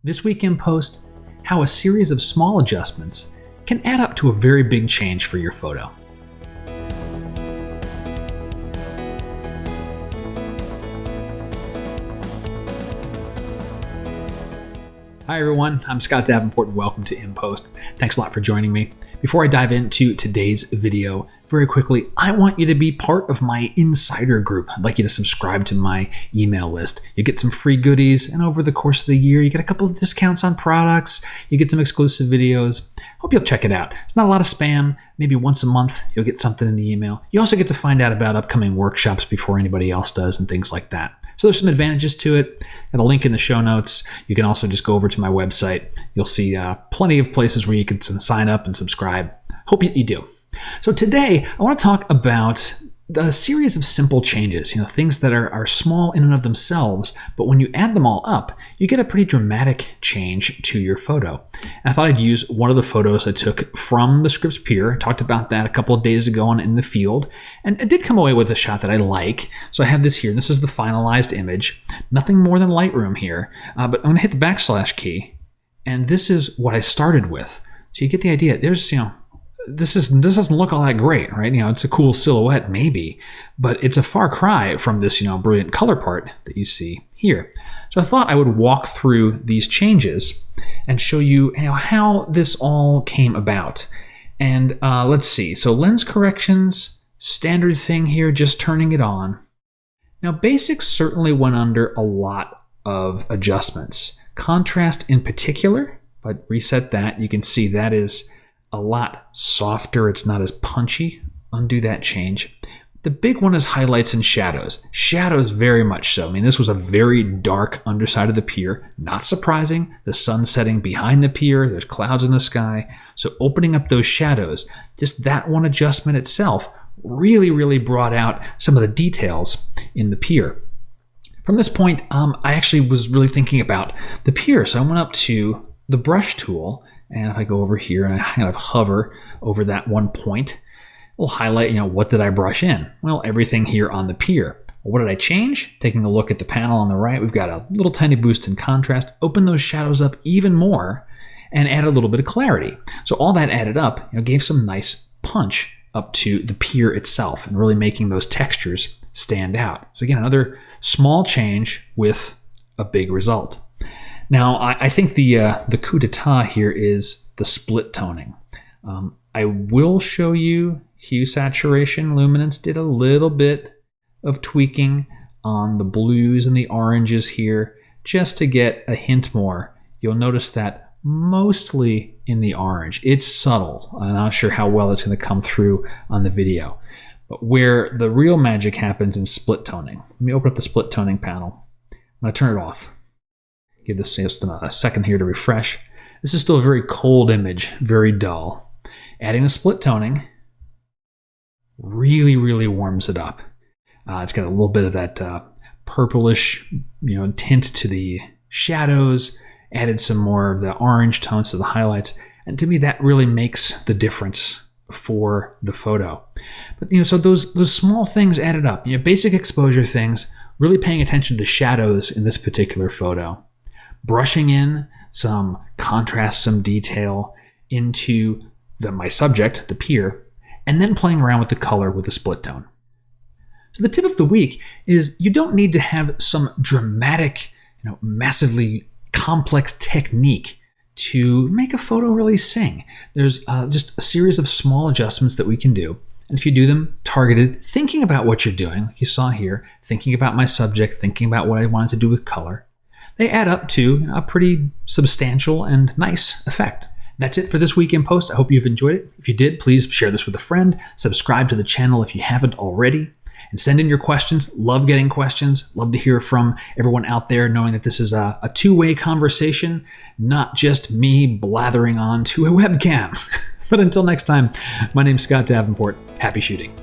This week in Post, how a series of small adjustments can add up to a very big change for your photo. Hi everyone, I'm Scott Davenport and welcome to In Post. Thanks a lot for joining me. Before I dive into today's video, very quickly, I want you to be part of my insider group. I'd like you to subscribe to my email list. You get some free goodies, and over the course of the year, you get a couple of discounts on products, you get some exclusive videos. Hope you'll check it out. It's not a lot of spam. Maybe once a month, you'll get something in the email. You also get to find out about upcoming workshops before anybody else does and things like that. So there's some advantages to it. Got a link in the show notes. You can also just go over to my website. You'll see plenty of places where you can sign up and subscribe. Hope you do. So today, I want to talk about a series of simple changes, things that are small in and of themselves, but when you add them all up, you get a pretty dramatic change to your photo. And I thought I'd use one of the photos I took from the Scripps Pier. I talked about that a couple of days ago in the field, and I did come away with a shot that I like. So I have this here. This is the finalized image. Nothing more than Lightroom here, but I'm going to hit the backslash key, and this is what I started with. So you get the idea. There's, this doesn't look all that great, right? It's a cool silhouette maybe, but it's a far cry from this, brilliant color part that you see here. So I thought I would walk through these changes and show you, how this all came about. And let's see. So lens corrections, standard thing here, just turning it on. Now basics certainly went under a lot of adjustments. Contrast in particular, but reset that. You can see that is a lot softer. It's not as punchy. Undo that change. The big one is highlights and shadows. Shadows very much so. This was a very dark underside of the pier. Not surprising. The sun setting behind the pier. There's clouds in the sky. So opening up those shadows, just that one adjustment itself really brought out some of the details in the pier. From this point, I actually was really thinking about the pier. So I went up to the brush tool, and if I go over here and I kind of hover over that one point, we'll highlight, what did I brush in? Well, everything here on the pier. Well, what did I change? Taking a look at the panel on the right, we've got a little tiny boost in contrast, open those shadows up even more, and add a little bit of clarity. So all that added up, gave some nice punch up to the pier itself and really making those textures stand out. So again, another small change with a big result. Now, I think the coup d'etat here is the split toning. I will show you hue saturation. Luminance did a little bit of tweaking on the blues and the oranges here just to get a hint more. You'll notice that mostly in the orange. It's subtle. I'm not sure how well it's going to come through on the video. But where the real magic happens in split toning. Let me open up the split toning panel. I'm going to turn it off. Give this just a second here to refresh. This is still a very cold image, very dull. Adding the split toning really warms it up. It's got a little bit of that purplish, tint to the shadows. Added some more of the orange tones to the highlights, and to me that really makes the difference for the photo. But so those small things added up. Basic exposure things. Really paying attention to the shadows in this particular photo. Brushing in some contrast, some detail into my subject, the pier, and then playing around with the color with the split tone. So the tip of the week is you don't need to have some dramatic, massively complex technique to make a photo really sing. There's just a series of small adjustments that we can do. And if you do them targeted, thinking about what you're doing, like you saw here, thinking about my subject, thinking about what I wanted to do with color, they add up to a pretty substantial and nice effect. That's it for this week in Post. I hope you've enjoyed it. If you did, please share this with a friend. Subscribe to the channel if you haven't already. And send in your questions. Love getting questions. Love to hear from everyone out there, knowing that this is a two-way conversation, not just me blathering on to a webcam. But until next time, my name's Scott Davenport. Happy shooting.